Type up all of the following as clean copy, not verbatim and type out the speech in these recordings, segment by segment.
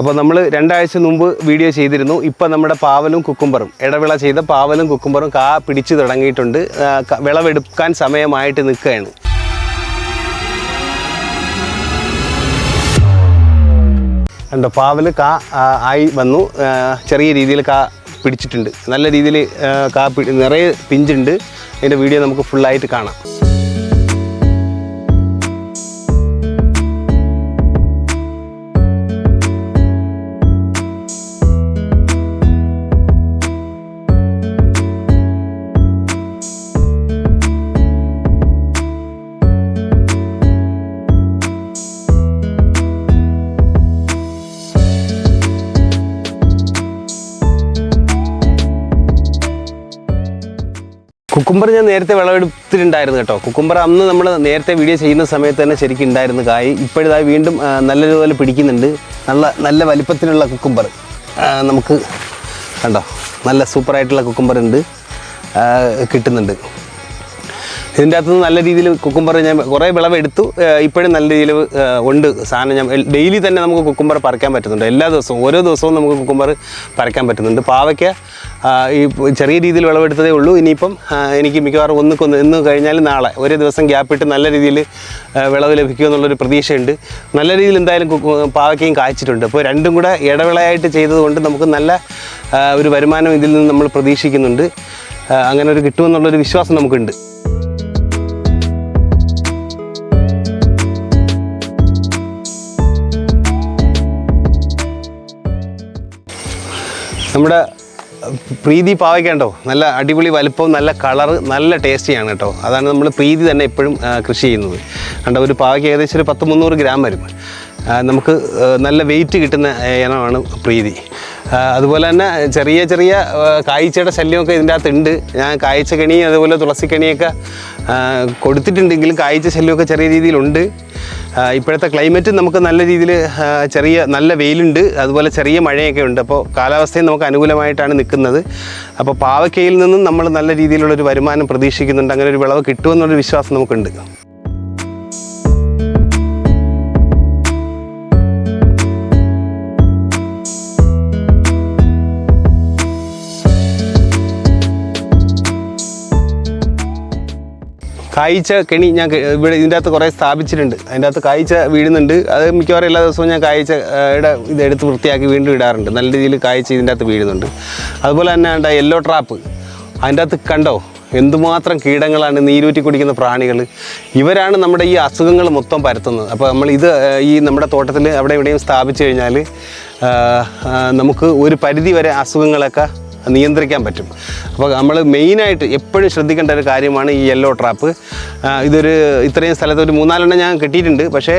അപ്പോൾ നമ്മൾ 2 ആഴ്ച മുമ്പ് വീഡിയോ ചെയ്തിരുന്നു. ഇപ്പോൾ നമ്മുടെ പാവലും കുക്കുംബറും ഇടവിള ചെയ്ത പാവലും കുക്കുംബറും കാ പിടിച്ച് തുടങ്ങിയിട്ടുണ്ട്. വിളവെടുക്കാൻ സമയമായിട്ട് നിൽക്കുകയാണ്. കണ്ടോ, പാവൽ കാ ആയി വന്നു. ചെറിയ രീതിയിൽ കാ പിടിച്ചിട്ടുണ്ട്. നല്ല രീതിയിൽ കാ നിറയെ പിഞ്ചുണ്ട്. അതിൻ്റെ വീഡിയോ നമുക്ക് ഫുള്ളായിട്ട് കാണാം. കുക്കുംബർ ഞാൻ നേരത്തെ വിളവെടുത്തിട്ടുണ്ടായിരുന്നു കേട്ടോ. കുക്കുംബർ അന്ന് നമ്മൾ നേരത്തെ വീഡിയോ ചെയ്യുന്ന സമയത്ത് തന്നെ ശരിക്കും ഉണ്ടായിരുന്നു കായ്. ഇപ്പോഴതായി വീണ്ടും നല്ലതുപോലെ പിടിക്കുന്നുണ്ട്. നല്ല വലിപ്പത്തിലുള്ള കുക്കുംബർ നമുക്ക് കണ്ടോ, നല്ല സൂപ്പറായിട്ടുള്ള കുക്കുംബർ ഉണ്ട്, കിട്ടുന്നുണ്ട്. ഇതിൻ്റെ അകത്തുനിന്ന് നല്ല രീതിയിൽ കുക്കുംബർ ഞാൻ കുറേ വിളവെടുത്തു. ഇപ്പോഴും നല്ല രീതിയിൽ ഉണ്ട് സാധനം. ഞാൻ ഡെയിലി തന്നെ നമുക്ക് കുക്കുംബർ പറിക്കാൻ പറ്റുന്നുണ്ട്. എല്ലാ ദിവസവും ഓരോ ദിവസവും നമുക്ക് കുക്കുംബർ പറിക്കാൻ പറ്റുന്നുണ്ട്. പാവയ്ക്ക ഈ ചെറിയ രീതിയിൽ വിളവെടുത്തതേ ഉള്ളൂ. ഇനിയിപ്പം എനിക്ക് മിക്കവാറും ഇന്ന് കഴിഞ്ഞാൽ നാളെ ഒരു ദിവസം ഗ്യാപ്പിട്ട് നല്ല രീതിയിൽ വിളവ് ലഭിക്കുമെന്നുള്ളൊരു പ്രതീക്ഷയുണ്ട്. നല്ല രീതിയിൽ എന്തായാലും പാവയ്ക്കയും കായ്ച്ചിട്ടുണ്ട്. അപ്പോൾ രണ്ടും കൂടെ ഇടവിളയായിട്ട് ചെയ്തതുകൊണ്ട് നമുക്ക് നല്ല ഒരു വരുമാനം ഇതിൽ നിന്ന് നമ്മൾ പ്രതീക്ഷിക്കുന്നുണ്ട്. അങ്ങനെ ഒരു കിട്ടുമെന്നുള്ളൊരു വിശ്വാസം നമുക്കുണ്ട്. നമ്മുടെ പ്രീതി പാവയ്ക്ക ഉണ്ടോ, നല്ല അടിപൊളി വലുപ്പവും നല്ല കളറ് നല്ല ടേസ്റ്റിയാണ് കേട്ടോ. അതാണ് നമ്മൾ പ്രീതി തന്നെ എപ്പോഴും കൃഷി ചെയ്യുന്നത്. കണ്ടോ, ഒരു പാവയ്ക്ക് ഏകദേശം ഒരു 100-300 ഗ്രാം വരും. നമുക്ക് നല്ല വെയിറ്റ് കിട്ടുന്ന ഇനമാണ് പ്രീതി. അതുപോലെ തന്നെ ചെറിയ കായ്ച്ചയുടെ ശല്യമൊക്കെ ഇതിൻ്റെ അകത്തുണ്ട്. ഞാൻ കായ്ച്ച കെണി അതുപോലെ തുളസിക്കണിയൊക്കെ കൊടുത്തിട്ടുണ്ടെങ്കിലും കായ്ച്ച ശല്യമൊക്കെ ചെറിയ രീതിയിലുണ്ട്. ഇപ്പോഴത്തെ ക്ലൈമറ്റ് നമുക്ക് നല്ല രീതിയിൽ നല്ല വെയിലുണ്ട്, അതുപോലെ ചെറിയ മഴയൊക്കെ ഉണ്ട്. അപ്പോൾ കാലാവസ്ഥയും നമുക്ക് അനുകൂലമായിട്ടാണ് നിൽക്കുന്നത്. അപ്പോൾ പാവയ്ക്കയിൽ നിന്നും നമ്മൾ നല്ല രീതിയിലുള്ളൊരു വരുമാനം പ്രതീക്ഷിക്കുന്നുണ്ട്. അങ്ങനെ ഒരു വിളവ് കിട്ടുമെന്നുള്ളൊരു വിശ്വാസം നമുക്കുണ്ട്. കായ്ച്ച കെണി ഞാൻ ഇവിടെ ഇതിൻ്റെ അകത്ത് കുറേ സ്ഥാപിച്ചിട്ടുണ്ട്. അതിൻ്റെ അകത്ത് കായ്ച്ച വീഴുന്നുണ്ട്. അത് മിക്കവാറും എല്ലാ ദിവസവും ഞാൻ കായ്ച്ചയുടെ ഇതെടുത്ത് വൃത്തിയാക്കി വീണ്ടും ഇടാറുണ്ട്. നല്ല രീതിയിൽ കായ്ച്ച ഇതിൻ്റെ അകത്ത് വീഴുന്നുണ്ട്. അതുപോലെ തന്നെ യെല്ലോ ട്രാപ്പ് അതിൻ്റെ അകത്ത് കണ്ടോ, എന്തുമാത്രം കീടങ്ങളാണ്, നീരൂറ്റി കുടിക്കുന്ന പ്രാണികൾ. ഇവരാണ് നമ്മുടെ ഈ അസുഖങ്ങൾ മൊത്തം പരത്തുന്നത്. അപ്പോൾ ഈ നമ്മുടെ തോട്ടത്തിൽ അവിടെ ഇവിടെയും സ്ഥാപിച്ചു കഴിഞ്ഞാൽ നമുക്ക് ഒരു പരിധി വരെ അസുഖങ്ങളൊക്കെ നിയന്ത്രിക്കാൻ പറ്റും. അപ്പോൾ നമ്മൾ മെയിനായിട്ട് എപ്പോഴും ശ്രദ്ധിക്കേണ്ട ഒരു കാര്യമാണ് ഈ യെല്ലോ ട്രാപ്പ്. ഇത്രയും സ്ഥലത്ത് ഒരു 3-4 ഞാൻ കിട്ടിയിട്ടുണ്ട്. പക്ഷേ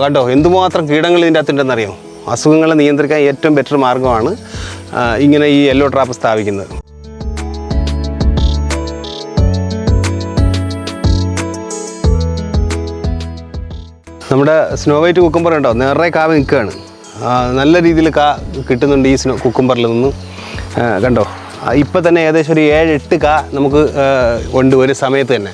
കണ്ടോ, എന്തുമാത്രം കീടങ്ങൾ ഇതിൻ്റെ അകത്തുണ്ടെന്നറിയാമോ. അസുഖങ്ങളെ നിയന്ത്രിക്കാൻ ഏറ്റവും ബെറ്റർ മാർഗ്ഗമാണ് ഇങ്ങനെ ഈ യെല്ലോ ട്രാപ്പ് സ്ഥാപിക്കുന്നത്. നമ്മുടെ സ്നോ വൈറ്റ് കുക്കുംബർ ഉണ്ടോ, നിറയെ കാവ് നിൽക്കുകയാണ്. നല്ല രീതിയിൽ കിട്ടുന്നുണ്ട് ഈ കുക്കുംബറിൽ നിന്ന്. കണ്ടോ, ഇപ്പം തന്നെ ഏകദേശം ഒരു 7-8 നമുക്ക് ഉണ്ട് ഒരു സമയത്ത് തന്നെ.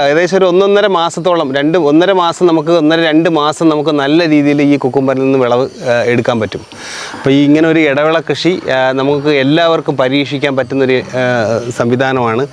ഏകദേശം ഒരു 1.5 മാസത്തോളം 1.5 മാസം നമുക്ക് 1.5-2 മാസം നമുക്ക് നല്ല രീതിയിൽ ഈ കുക്കുംബറിൽ നിന്ന് വിളവ് എടുക്കാൻ പറ്റും. അപ്പോൾ ഇങ്ങനെ ഒരു ഇടവിള കൃഷി നമുക്ക് എല്ലാവർക്കും പരീക്ഷിക്കാൻ പറ്റുന്നൊരു സംവിധാനമാണ്.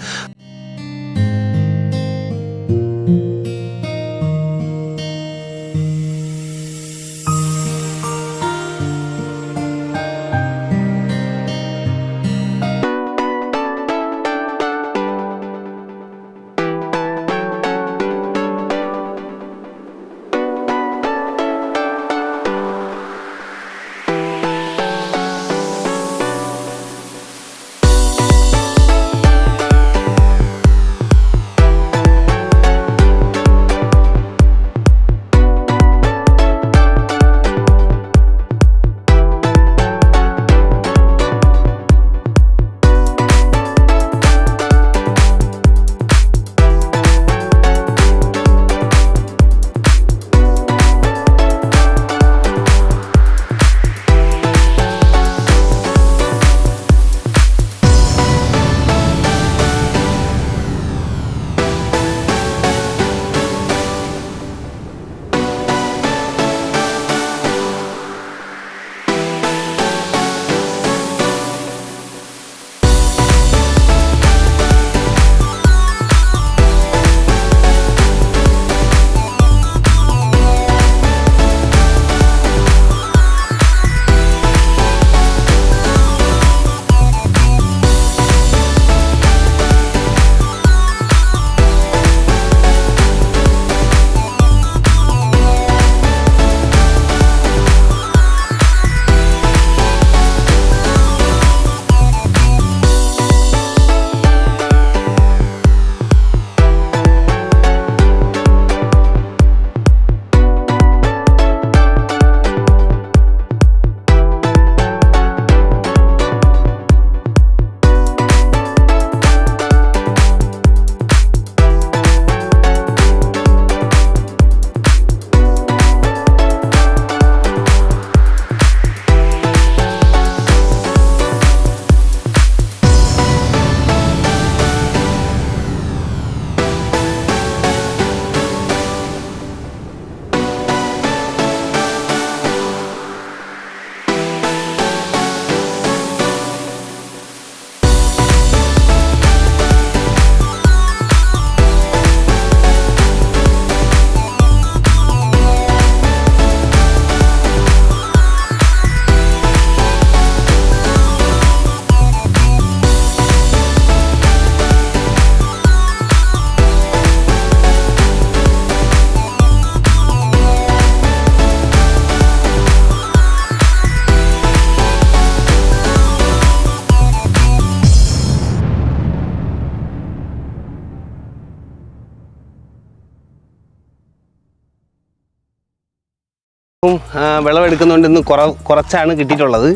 വിളവെടുക്കുന്നതുകൊണ്ട് ഇന്ന് കുറച്ചാണ് കിട്ടിയിട്ടുള്ളത്.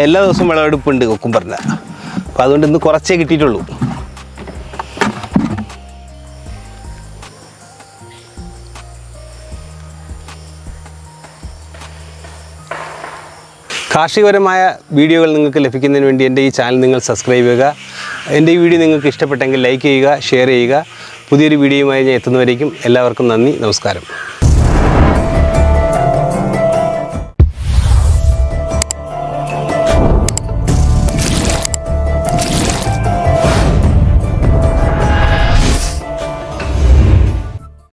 എല്ലാ ദിവസവും വിളവെടുപ്പുണ്ട് കുക്കുംബറിൻ്റെ. അപ്പോൾ അതുകൊണ്ട് ഇന്ന് കുറച്ചേ കിട്ടിയിട്ടുള്ളൂ. കാർഷികപരമായ വീഡിയോകൾ നിങ്ങൾക്ക് ലഭിക്കുന്നതിന് വേണ്ടി എൻ്റെ ഈ ചാനൽ നിങ്ങൾ സബ്സ്ക്രൈബ് ചെയ്യുക. എൻ്റെ ഈ വീഡിയോ നിങ്ങൾക്ക് ഇഷ്ടപ്പെട്ടെങ്കിൽ ലൈക്ക് ചെയ്യുക, ഷെയർ ചെയ്യുക. പുതിയൊരു വീഡിയോയുമായി ഞാൻ എത്തുന്നവരേക്കും എല്ലാവർക്കും നന്ദി, നമസ്കാരം.